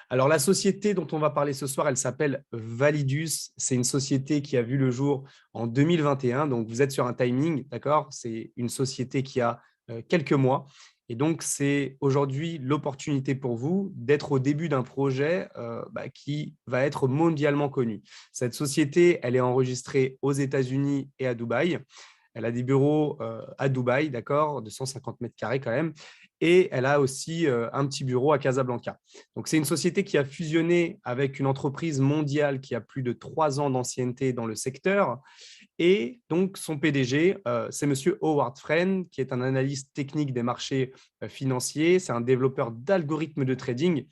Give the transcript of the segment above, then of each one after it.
Alors, la société dont on va parler ce soir, elle s'appelle Validus. C'est une société qui a vu le jour en 2021. Donc, vous êtes sur un timing, d'accord? C'est une société qui a quelques mois. Et donc, c'est aujourd'hui l'opportunité pour vous d'être au début d'un projet qui va être mondialement connu. Cette société, elle est enregistrée aux États-Unis et à Dubaï. Elle a des bureaux à Dubaï, d'accord, de 150 mètres carrés quand même. Et elle a aussi un petit bureau à Casablanca. Donc, c'est une société qui a fusionné avec une entreprise mondiale qui a plus de 3 ans d'ancienneté dans le secteur. Et donc, son PDG, c'est Monsieur Howard Friend, qui est un analyste technique des marchés financiers. C'est un développeur d'algorithmes de trading,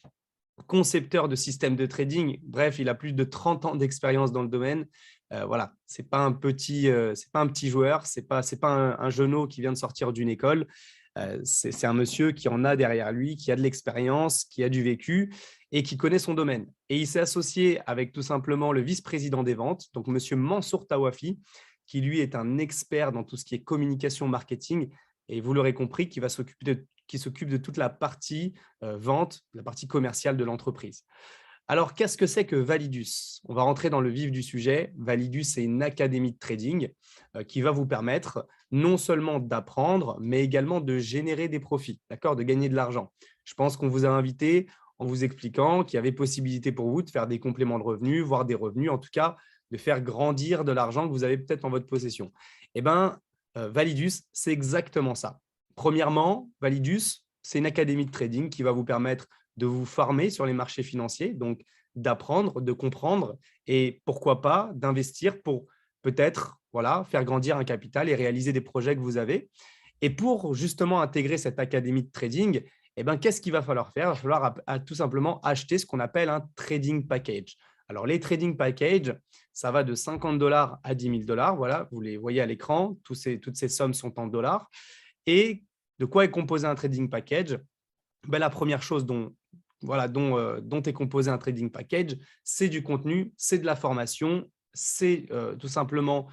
concepteur de systèmes de trading. Bref, il a plus de 30 ans d'expérience dans le domaine. Voilà, c'est pas un petit joueur, c'est pas un jeuneau qui vient de sortir d'une école. C'est un monsieur qui en a derrière lui, qui a de l'expérience, qui a du vécu et qui connaît son domaine. Et il s'est associé avec tout simplement le vice-président des ventes, donc monsieur Mansour Tawafi, qui lui est un expert dans tout ce qui est communication marketing. Et vous l'aurez compris, qui s'occupe de toute la partie vente, la partie commerciale de l'entreprise. Alors, qu'est-ce que c'est que Validus? On va rentrer dans le vif du sujet. Validus, c'est une académie de trading qui va vous permettre non seulement d'apprendre, mais également de générer des profits, d'accord, de gagner de l'argent. Je pense qu'on vous a invité en vous expliquant qu'il y avait possibilité pour vous de faire des compléments de revenus, voire des revenus, en tout cas, de faire grandir de l'argent que vous avez peut-être en votre possession. Eh bien, Validus, c'est exactement ça. Premièrement, Validus, c'est une académie de trading qui va vous permettre de vous former sur les marchés financiers, donc d'apprendre, de comprendre et pourquoi pas d'investir pour peut-être faire grandir un capital et réaliser des projets que vous avez. Et pour justement intégrer cette académie de trading, eh ben, qu'est-ce qu'il va falloir faire? Il va falloir tout simplement acheter ce qu'on appelle un trading package. Alors, les trading packages, ça va de 50 $ à 10 000 $. Voilà, vous les voyez à l'écran. Toutes ces sommes sont en dollars. Et de quoi est composé un trading package? Ben, la première chose dont est composé un trading package, c'est du contenu, c'est de la formation, c'est tout simplement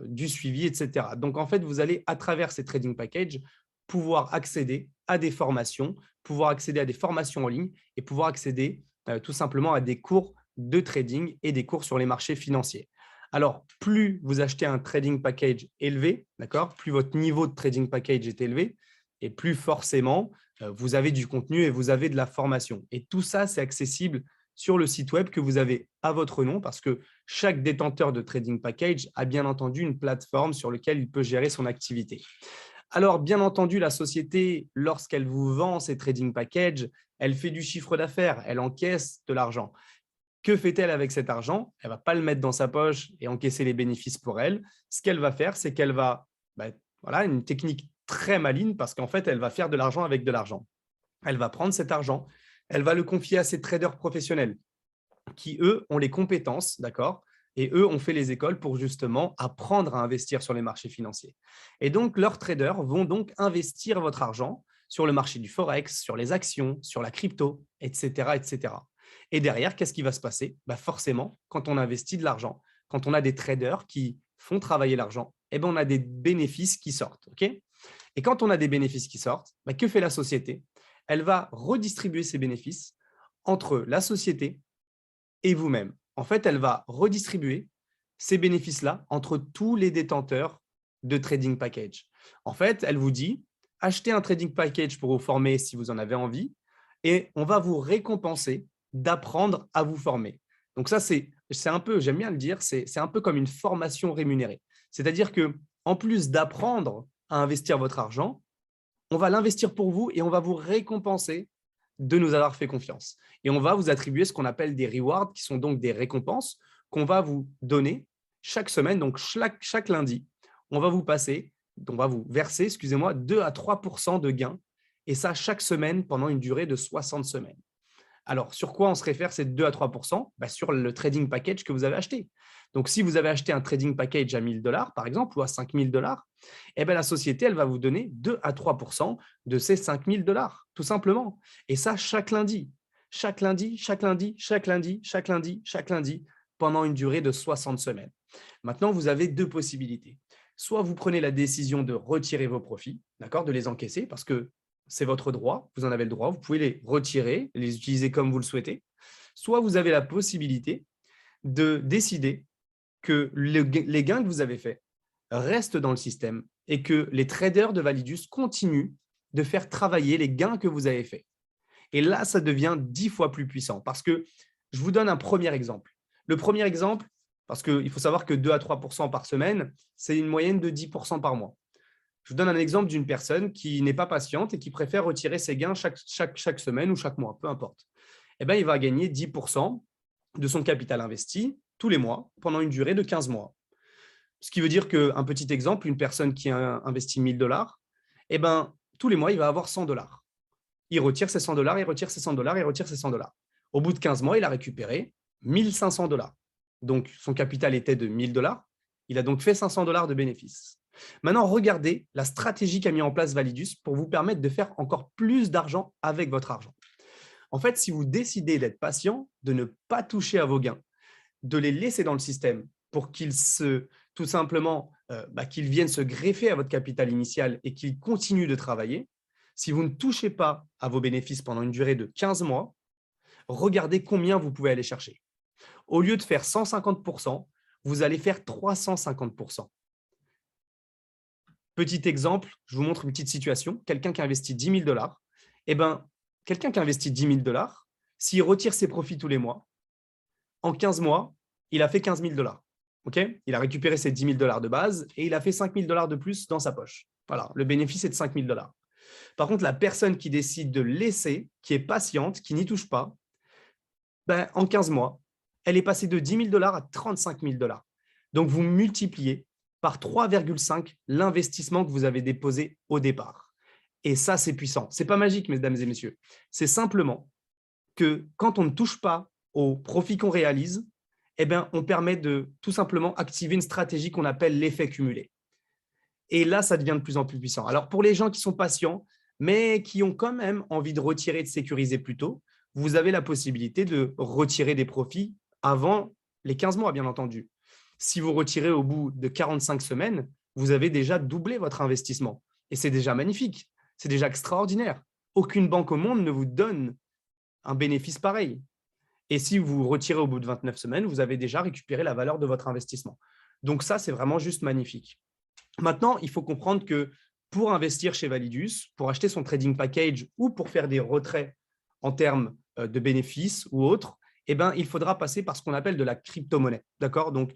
du suivi, etc. Donc, en fait, vous allez, à travers ces trading packages, pouvoir accéder à des formations, pouvoir accéder à des formations en ligne et pouvoir accéder tout simplement à des cours de trading et des cours sur les marchés financiers. Alors, plus vous achetez un trading package élevé, d'accord, plus votre niveau de trading package est élevé et plus forcément, vous avez du contenu et vous avez de la formation. Et tout ça, c'est accessible sur le site web que vous avez à votre nom parce que chaque détenteur de trading package a bien entendu une plateforme sur laquelle il peut gérer son activité. Alors, bien entendu, la société, lorsqu'elle vous vend ces trading packages, elle fait du chiffre d'affaires, elle encaisse de l'argent. Que fait-elle avec cet argent? Elle ne va pas le mettre dans sa poche et encaisser les bénéfices pour elle. Ce qu'elle va faire, c'est qu'elle va, une technique très maligne parce qu'en fait, elle va faire de l'argent avec de l'argent. Elle va prendre cet argent, elle va le confier à ses traders professionnels qui, eux, ont les compétences, d'accord? Et eux ont fait les écoles pour justement apprendre à investir sur les marchés financiers. Et donc, leurs traders vont donc investir votre argent sur le marché du forex, sur les actions, sur la crypto, etc., etc. Et derrière, qu'est-ce qui va se passer? Forcément, quand on investit de l'argent, quand on a des traders qui font travailler l'argent, on a des bénéfices qui sortent. Okay, et quand on a des bénéfices qui sortent, que fait la société? Elle va redistribuer ces bénéfices entre la société et vous-même. En fait, elle va redistribuer ces bénéfices-là entre tous les détenteurs de trading package. En fait, elle vous dit, achetez un trading package pour vous former si vous en avez envie et on va vous récompenser d'apprendre à vous former. Donc ça, c'est un peu, j'aime bien le dire, c'est un peu comme une formation rémunérée. C'est-à-dire que en plus d'apprendre à investir votre argent, on va l'investir pour vous et on va vous récompenser de nous avoir fait confiance. Et on va vous attribuer ce qu'on appelle des rewards, qui sont donc des récompenses qu'on va vous donner chaque semaine. Donc, chaque lundi, on va vous verser, excusez-moi, 2 à 3 % de gains. Et ça, chaque semaine, pendant une durée de 60 semaines. Alors, sur quoi on se réfère ces 2 à 3%? Sur le trading package que vous avez acheté. Donc, si vous avez acheté un trading package à 1 000 $ par exemple, ou à 5 000 $, la société, elle va vous donner 2 à 3% de ces 5 000 $, tout simplement. Et ça, chaque lundi. Chaque lundi, chaque lundi, chaque lundi, chaque lundi, chaque lundi, pendant une durée de 60 semaines. Maintenant, vous avez deux possibilités. Soit vous prenez la décision de retirer vos profits, d'accord, de les encaisser, parce que c'est votre droit, vous en avez le droit, vous pouvez les retirer, les utiliser comme vous le souhaitez. Soit vous avez la possibilité de décider que les gains que vous avez faits restent dans le système et que les traders de Validus continuent de faire travailler les gains que vous avez faits. Et là, ça devient 10 fois plus puissant parce que je vous donne un premier exemple. Le premier exemple, parce qu'il faut savoir que 2 à 3% par semaine, c'est une moyenne de 10% par mois. Je vous donne un exemple d'une personne qui n'est pas patiente et qui préfère retirer ses gains chaque semaine ou chaque mois, peu importe. Eh bien, il va gagner 10% de son capital investi tous les mois pendant une durée de 15 mois. Ce qui veut dire qu'un petit exemple, une personne qui a investi 1 000 $, eh ben, tous les mois, il va avoir 100 $. Il retire ses 100 $, il retire ses 100 $, il retire ses 100 $. Au bout de 15 mois, il a récupéré 1 500 $. Donc, son capital était de 1 000 $. Il a donc fait 500 $ de bénéfices. Maintenant, regardez la stratégie qu'a mis en place Validus pour vous permettre de faire encore plus d'argent avec votre argent. En fait, si vous décidez d'être patient, de ne pas toucher à vos gains, de les laisser dans le système pour qu'ils tout simplement, qu'ils viennent se greffer à votre capital initial et qu'ils continuent de travailler, si vous ne touchez pas à vos bénéfices pendant une durée de 15 mois, regardez combien vous pouvez aller chercher. Au lieu de faire 150%, vous allez faire 350%. Petit exemple, je vous montre une petite situation. Quelqu'un qui a investi 10 000 $, eh ben, quelqu'un qui a investi 10 000 $, s'il retire ses profits tous les mois, en 15 mois, il a fait 15 000 $. Okay, il a récupéré ses 10 000 $ de base et il a fait 5 000 $ de plus dans sa poche. Voilà, le bénéfice est de 5 000 $. Par contre, la personne qui décide de laisser, qui est patiente, qui n'y touche pas, ben, en 15 mois, elle est passée de 10 000 $ à 35 000 $. Donc, vous multipliez par 3,5 l'investissement que vous avez déposé au départ. Et ça, c'est puissant. Ce n'est pas magique, mesdames et messieurs. C'est simplement que quand on ne touche pas aux profits qu'on réalise, eh bien, on permet de tout simplement activer une stratégie qu'on appelle l'effet cumulé. Et là, ça devient de plus en plus puissant. Alors, pour les gens qui sont patients, mais qui ont quand même envie de retirer et de sécuriser plus tôt, vous avez la possibilité de retirer des profits avant les 15 mois, bien entendu. Si vous retirez au bout de 45 semaines, vous avez déjà doublé votre investissement. Et c'est déjà magnifique, c'est déjà extraordinaire. Aucune banque au monde ne vous donne un bénéfice pareil. Et si vous retirez au bout de 29 semaines, vous avez déjà récupéré la valeur de votre investissement. Donc ça, c'est vraiment juste magnifique. Maintenant, il faut comprendre que pour investir chez Validus, pour acheter son trading package ou pour faire des retraits en termes de bénéfices ou autres, eh ben, il faudra passer par ce qu'on appelle de la crypto-monnaie. D'accord? Donc,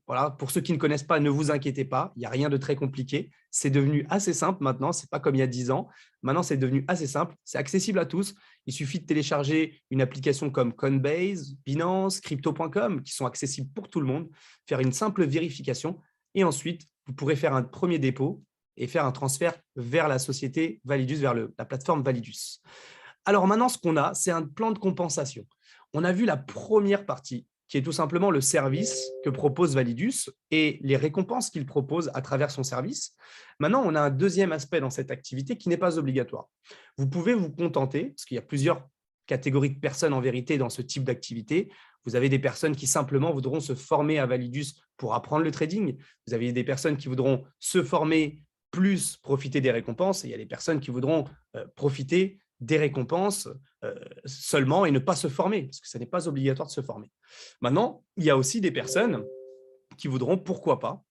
voilà, pour ceux qui ne connaissent pas, ne vous inquiétez pas, il n'y a rien de très compliqué. C'est devenu assez simple maintenant, ce n'est pas comme il y a 10 ans. Maintenant, c'est devenu assez simple, c'est accessible à tous. Il suffit de télécharger une application comme Coinbase, Binance, Crypto.com, qui sont accessibles pour tout le monde, faire une simple vérification et ensuite, vous pourrez faire un premier dépôt et faire un transfert vers la société Validus, vers la plateforme Validus. Alors maintenant, ce qu'on a, c'est un plan de compensation. On a vu la première partie, qui est tout simplement le service que propose Validus et les récompenses qu'il propose à travers son service. Maintenant, on a un deuxième aspect dans cette activité qui n'est pas obligatoire. Vous pouvez vous contenter, parce qu'il y a plusieurs catégories de personnes en vérité dans ce type d'activité. Vous avez des personnes qui simplement voudront se former à Validus pour apprendre le trading. Vous avez des personnes qui voudront se former plus profiter des récompenses. Et il y a des personnes qui voudront profiter des récompenses seulement et ne pas se former, parce que ce n'est pas obligatoire de se former. Maintenant, il y a aussi des personnes qui voudront, pourquoi pas,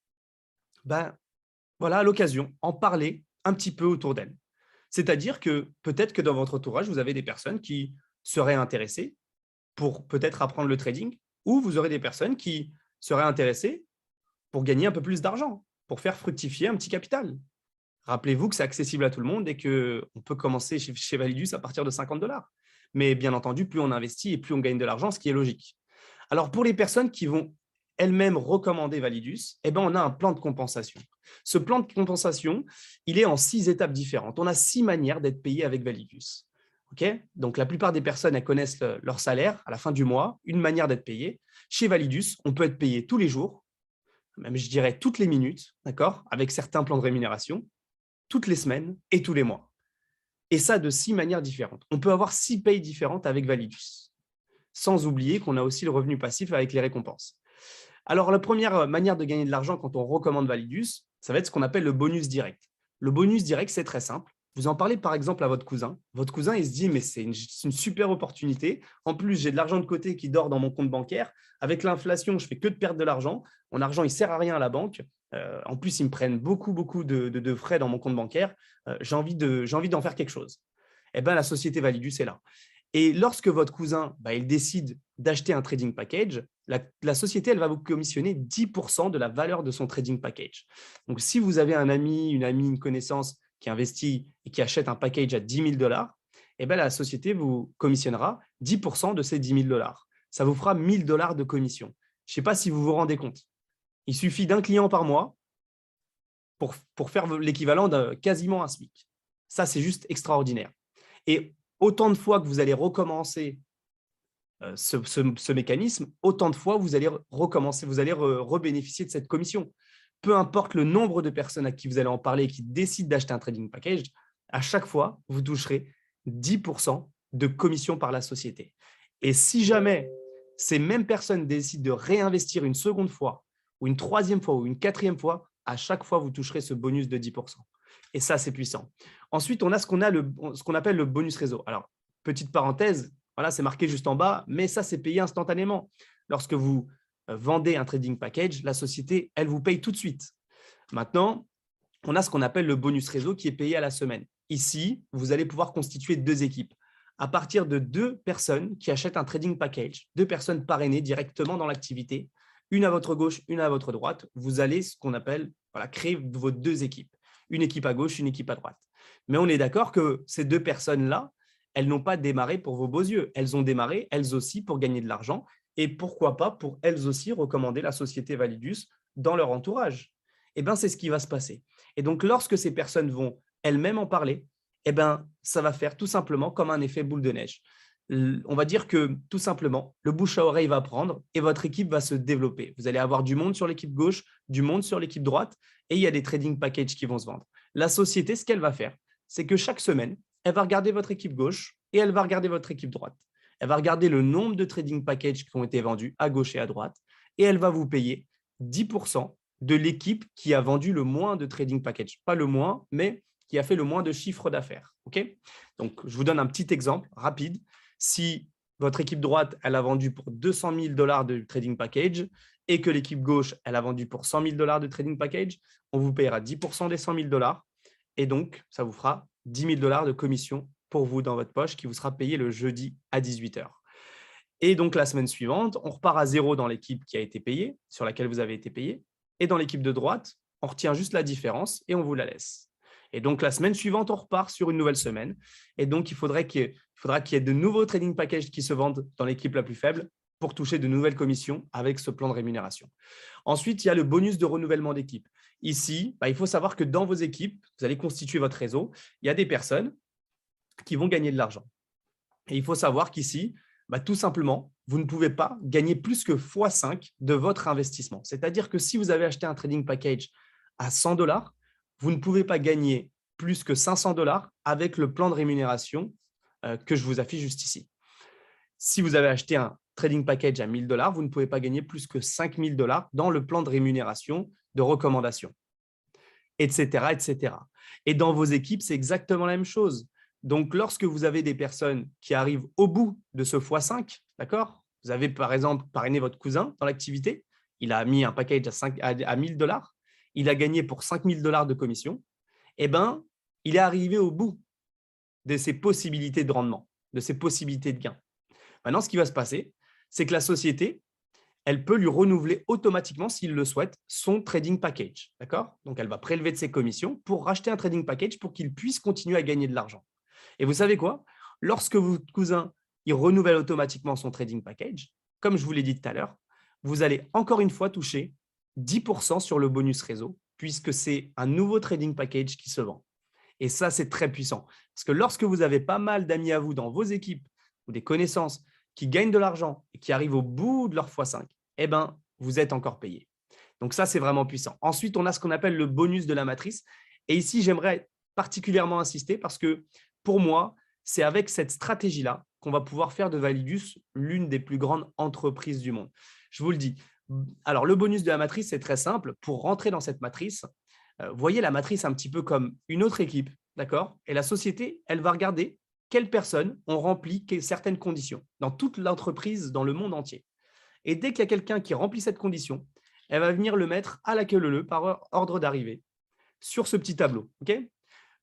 voilà, à l'occasion, en parler un petit peu autour d'elles. C'est-à-dire que peut-être que dans votre entourage, vous avez des personnes qui seraient intéressées pour peut-être apprendre le trading, ou vous aurez des personnes qui seraient intéressées pour gagner un peu plus d'argent, pour faire fructifier un petit capital. Rappelez-vous que c'est accessible à tout le monde et qu'on peut commencer chez Validus à partir de 50 $. Mais bien entendu, plus on investit et plus on gagne de l'argent, ce qui est logique. Alors, pour les personnes qui vont elles-mêmes recommander Validus, eh ben, on a un plan de compensation. Ce plan de compensation, il est en 6 étapes différentes. On a 6 manières d'être payé avec Validus. Okay, donc, la plupart des personnes, elles connaissent leur salaire à la fin du mois, une manière d'être payé. Chez Validus, on peut être payé tous les jours, même je dirais toutes les minutes, d'accord, avec certains plans de rémunération, toutes les semaines et tous les mois. Et ça, de 6 manières différentes. On peut avoir 6 payes différentes avec Validus, sans oublier qu'on a aussi le revenu passif avec les récompenses. Alors, la première manière de gagner de l'argent quand on recommande Validus, ça va être ce qu'on appelle le bonus direct. Le bonus direct, c'est très simple. vous en parlez par exemple à votre cousin. Votre cousin, il se dit, mais c'est une super opportunité. En plus, j'ai de l'argent de côté qui dort dans mon compte bancaire. Avec l'inflation, je fais que de perdre de l'argent. Mon argent, il ne sert à rien à la banque. En plus, ils me prennent beaucoup, beaucoup de frais dans mon compte bancaire. J'ai envie d'en faire quelque chose. Eh bien, la société Validus est là. Et lorsque votre cousin, il décide d'acheter un trading package, la société, elle va vous commissionner 10% de la valeur de son trading package. Donc, si vous avez un ami, une amie, une connaissance qui investit et qui achète un package à 10 000 $, eh bien, la société vous commissionnera 10% de ces 10 000 $. Ça vous fera 1 000 $ de commission. Je ne sais pas si vous vous rendez compte. Il suffit d'un client par mois pour faire l'équivalent de quasiment un SMIC. Ça, c'est juste extraordinaire. Et autant de fois que vous allez recommencer ce mécanisme, autant de fois vous allez recommencer, vous allez rebénéficier de cette commission. Peu importe le nombre de personnes à qui vous allez en parler et qui décident d'acheter un trading package, à chaque fois, vous toucherez 10% de commission par la société. Et si jamais ces mêmes personnes décident de réinvestir une seconde fois, ou une troisième fois, ou une quatrième fois, à chaque fois, vous toucherez ce bonus de 10%. Et ça, c'est puissant. Ensuite, on a ce qu'on appelle le bonus réseau. Alors, petite parenthèse, voilà, c'est marqué juste en bas, mais ça, c'est payé instantanément. Lorsque vous vendez un trading package, la société, elle vous paye tout de suite. Maintenant, on a ce qu'on appelle le bonus réseau qui est payé à la semaine. Ici, vous allez pouvoir constituer 2 équipes. À partir de 2 personnes qui achètent un trading package, 2 personnes parrainées directement dans l'activité, une à votre gauche, une à votre droite, vous allez ce qu'on appelle créer vos 2 équipes. Une équipe à gauche, une équipe à droite. Mais on est d'accord que ces 2 personnes-là, elles n'ont pas démarré pour vos beaux yeux. Elles ont démarré, elles aussi, pour gagner de l'argent et pourquoi pas pour elles aussi recommander la société Validus dans leur entourage. Eh bien, c'est ce qui va se passer. Et donc, lorsque ces personnes vont elles-mêmes en parler, eh bien, ça va faire tout simplement comme un effet boule de neige. On va dire que tout simplement, le bouche à oreille va prendre et votre équipe va se développer. Vous allez avoir du monde sur l'équipe gauche, du monde sur l'équipe droite et il y a des trading packages qui vont se vendre. La société, ce qu'elle va faire, c'est que chaque semaine, elle va regarder votre équipe gauche et elle va regarder votre équipe droite. Elle va regarder le nombre de trading packages qui ont été vendus à gauche et à droite et elle va vous payer 10% de l'équipe qui a vendu le moins de trading packages. Pas le moins, mais qui a fait le moins de chiffre d'affaires. Okay, donc, je vous donne un petit exemple rapide. Si votre équipe droite, elle a vendu pour 200 000 $ de trading package et que l'équipe gauche, elle a vendu pour 100 000 $ de trading package, on vous payera 10% des 100 000 $ et donc, ça vous fera 10 000 $ de commission pour vous dans votre poche qui vous sera payé le jeudi à 18 h. Et donc, la semaine suivante, on repart à 0 dans l'équipe qui a été payée, sur laquelle vous avez été payé. Et dans l'équipe de droite, on retient juste la différence et on vous la laisse. Et donc, la semaine suivante, on repart sur une nouvelle semaine. Et donc, il faudra qu'il y ait de nouveaux trading packages qui se vendent dans l'équipe la plus faible pour toucher de nouvelles commissions avec ce plan de rémunération. Ensuite, il y a le bonus de renouvellement d'équipe. Ici, il faut savoir que dans vos équipes, vous allez constituer votre réseau. Il y a des personnes qui vont gagner de l'argent. Et il faut savoir qu'ici, tout simplement, vous ne pouvez pas gagner plus que x5 de votre investissement. C'est-à-dire que si vous avez acheté un trading package à 100 $, vous ne pouvez pas gagner plus que 500 $ avec le plan de rémunération que je vous affiche juste ici. Si vous avez acheté un trading package à 1 000 $, vous ne pouvez pas gagner plus que 5 000 $ dans le plan de rémunération de recommandation, etc., etc. Et dans vos équipes, c'est exactement la même chose. Donc, lorsque vous avez des personnes qui arrivent au bout de ce x5, d'accord, vous avez par exemple parrainé votre cousin dans l'activité, il a mis un package à 1 000 $, il a gagné pour 5 000 $ de commission, eh bien, il est arrivé au bout de ses possibilités de rendement, de ses possibilités de gain. Maintenant, ce qui va se passer, c'est que la société, elle peut lui renouveler automatiquement, s'il le souhaite, son trading package. D'accord ? Donc, elle va prélever de ses commissions pour racheter un trading package pour qu'il puisse continuer à gagner de l'argent. Et vous savez quoi ? Lorsque votre cousin il renouvelle automatiquement son trading package, comme je vous l'ai dit tout à l'heure, vous allez encore une fois toucher 10% sur le bonus réseau, puisque c'est un nouveau trading package qui se vend. Et ça, c'est très puissant. Parce que lorsque vous avez pas mal d'amis à vous dans vos équipes ou des connaissances qui gagnent de l'argent et qui arrivent au bout de leur x5, eh ben, vous êtes encore payé. Donc ça, c'est vraiment puissant. Ensuite, on a ce qu'on appelle le bonus de la matrice. Et ici, j'aimerais particulièrement insister parce que pour moi, c'est avec cette stratégie-là qu'on va pouvoir faire de Validus l'une des plus grandes entreprises du monde. Je vous le dis. Alors, le bonus de la matrice, c'est très simple. Pour rentrer dans cette matrice, voyez la matrice un petit peu comme une autre équipe d'accord? Et la société, elle va regarder quelles personnes ont rempli certaines conditions dans toute l'entreprise, dans le monde entier. Et dès qu'il y a quelqu'un qui remplit cette condition, elle va venir le mettre à la queue leu par ordre d'arrivée sur ce petit tableau. Ok.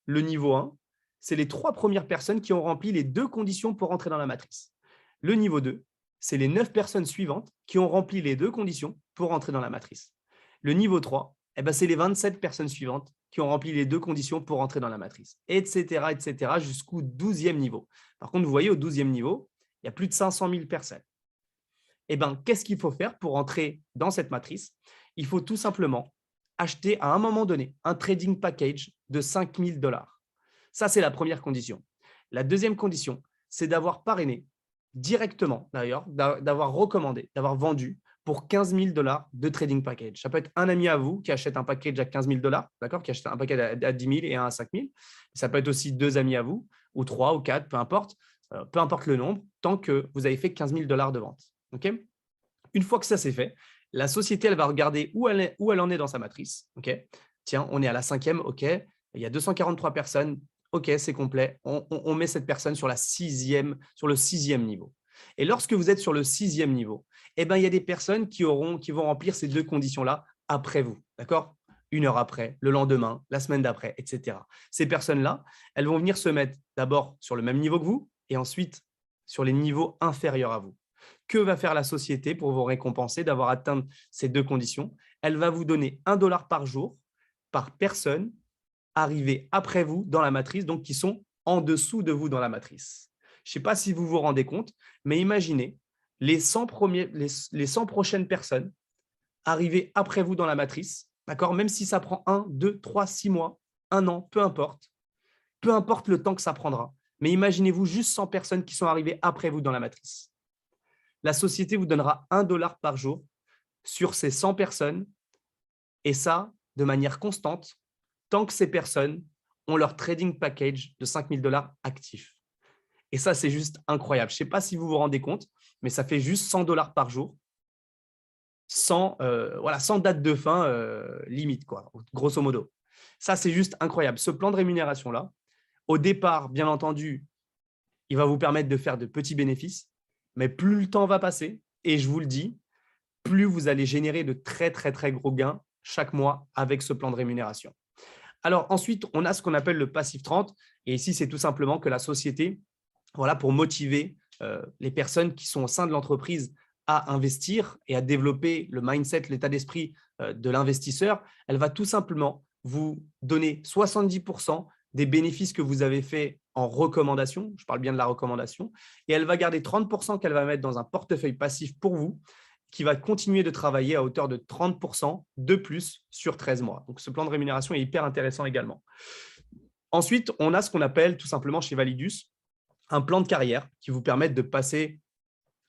Le niveau 1, c'est les 3 premières personnes qui ont rempli les 2 conditions pour entrer dans la matrice. Le niveau 2, c'est les 9 personnes suivantes qui ont rempli les 2 conditions pour entrer dans la matrice. Le niveau 3, eh ben, c'est les 27 personnes suivantes qui ont rempli les 2 conditions pour entrer dans la matrice, etc., jusqu'au 12e niveau. Par contre, vous voyez, au 12e niveau, il y a plus de 500 000 personnes. Eh ben, qu'est-ce qu'il faut faire pour entrer dans cette matrice? Il faut tout simplement acheter à un moment donné un trading package de 5 000 $. Ça, c'est la première condition. La deuxième condition, c'est d'avoir parrainé directement, d'ailleurs, d'avoir recommandé, d'avoir vendu pour 15 000 $ de trading package. Ça peut être un ami à vous qui achète un package à 15 000 $, d'accord, qui achète un package à 10 000 et un à 5 000. Ça peut être aussi 2 amis à vous, ou 3 ou 4, peu importe le nombre, tant que vous avez fait 15 000 $ de vente. Okay. Une fois que ça c'est fait, la société elle va regarder où elle en est dans sa matrice. Okay. Tiens, on est à la 5e, ok. Il y a 243 personnes, ok, c'est complet. On met cette personne sur le 6e niveau. Et lorsque vous êtes sur le 6e niveau, eh ben, il y a des personnes qui vont remplir ces 2 conditions-là après vous. D'accord? 1 heure après, le lendemain, la semaine d'après, etc. Ces personnes-là, elles vont venir se mettre d'abord sur le même niveau que vous et ensuite sur les niveaux inférieurs à vous. Que va faire la société pour vous récompenser d'avoir atteint ces 2 conditions? Elle va vous donner 1 $ par jour par personne arrivée après vous dans la matrice, donc qui sont en dessous de vous dans la matrice. Je ne sais pas si vous vous rendez compte, mais imaginez les 100 prochaines personnes arrivées après vous dans la matrice, d'accord? Même si ça prend 1, 2, 3, 6 mois, 1 an, peu importe le temps que ça prendra. Mais imaginez-vous juste 100 personnes qui sont arrivées après vous dans la matrice. La société vous donnera 1 $ par jour sur ces 100 personnes, et ça de manière constante, tant que ces personnes ont leur trading package de 5 000 $ actif. Et ça, c'est juste incroyable. Je ne sais pas si vous vous rendez compte, mais ça fait juste 100 $ par jour, sans date de fin limite, quoi, grosso modo. Ça, c'est juste incroyable. Ce plan de rémunération-là, au départ, bien entendu, il va vous permettre de faire de petits bénéfices, mais plus le temps va passer, et je vous le dis, plus vous allez générer de très, très, très gros gains chaque mois avec ce plan de rémunération. Alors ensuite, on a ce qu'on appelle le passif 30. Et ici, c'est tout simplement que la société, voilà, pour motiver les personnes qui sont au sein de l'entreprise à investir et à développer le mindset, l'état d'esprit de l'investisseur, elle va tout simplement vous donner 70% des bénéfices que vous avez fait en recommandation. Je parle bien de la recommandation. Et elle va garder 30% qu'elle va mettre dans un portefeuille passif pour vous, qui va continuer de travailler à hauteur de 30% de plus sur 13 mois. Donc, ce plan de rémunération est hyper intéressant également. Ensuite, on a ce qu'on appelle tout simplement chez Validus un plan de carrière qui vous permet de passer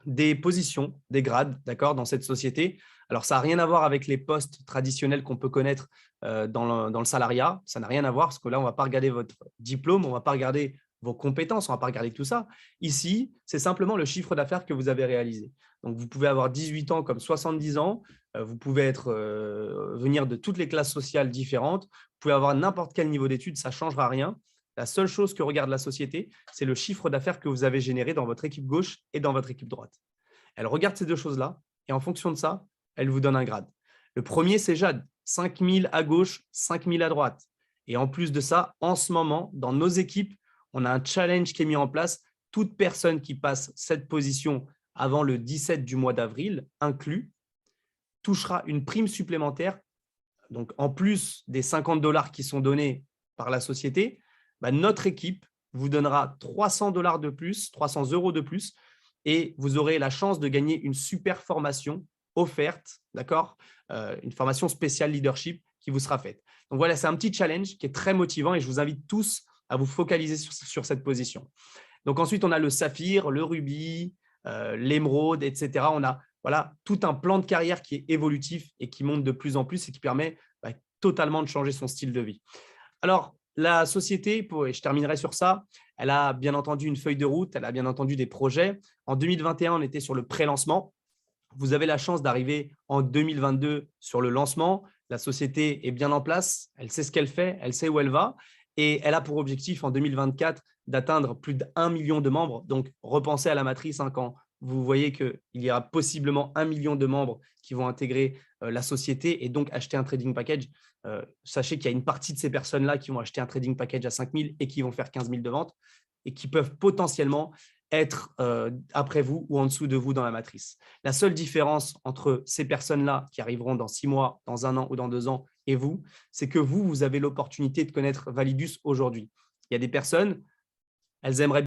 des positions, des grades, d'accord, dans cette société. Alors, ça n'a rien à voir avec les postes traditionnels qu'on peut connaître dans le salariat. Ça n'a rien à voir parce que là, on ne va pas regarder votre diplôme, on ne va pas regarder vos compétences, on ne va pas regarder tout ça. Ici, c'est simplement le chiffre d'affaires que vous avez réalisé. Donc, vous pouvez avoir 18 ans comme 70 ans. Vous pouvez venir de toutes les classes sociales différentes. Vous pouvez avoir n'importe quel niveau d'études, ça ne changera rien. La seule chose que regarde la société, c'est le chiffre d'affaires que vous avez généré dans votre équipe gauche et dans votre équipe droite. Elle regarde ces 2 choses-là et en fonction de ça, elle vous donne un grade. Le premier, c'est Jade, 5 000 à gauche, 5 000 à droite. Et en plus de ça, en ce moment, dans nos équipes, on a un challenge qui est mis en place. Toute personne qui passe cette position avant le 17 du mois d'avril, inclus, touchera une prime supplémentaire. Donc, en plus des 50 $ qui sont donnés par la société, notre équipe vous donnera 300 $ de plus, 300 € de plus, et vous aurez la chance de gagner une super formation offerte, d'accord, une formation spéciale leadership qui vous sera faite. Donc voilà, c'est un petit challenge qui est très motivant et je vous invite tous à vous focaliser sur cette position. Donc ensuite, on a le saphir, le rubis, l'émeraude, etc. On a tout un plan de carrière qui est évolutif et qui monte de plus en plus et qui permet totalement de changer son style de vie. Alors, la société, et je terminerai sur ça, elle a bien entendu une feuille de route, elle a bien entendu des projets. En 2021, on était sur le pré-lancement. Vous avez la chance d'arriver en 2022 sur le lancement. La société est bien en place, elle sait ce qu'elle fait, elle sait où elle va. Et elle a pour objectif en 2024 d'atteindre plus d'1 million de membres. Donc, repensez à la matrice quand vous voyez qu'il y aura possiblement 1 million de membres qui vont intégrer la société et donc acheter un trading package. Sachez qu'il y a une partie de ces personnes-là qui vont acheter un trading package à 5 000 et qui vont faire 15 000 de ventes et qui peuvent potentiellement être après vous ou en dessous de vous dans la matrice. La seule différence entre ces personnes-là qui arriveront dans 6 mois, dans 1 an ou dans 2 ans et vous, c'est que vous avez l'opportunité de connaître Validus aujourd'hui. Il y a des personnes, elles aimeraient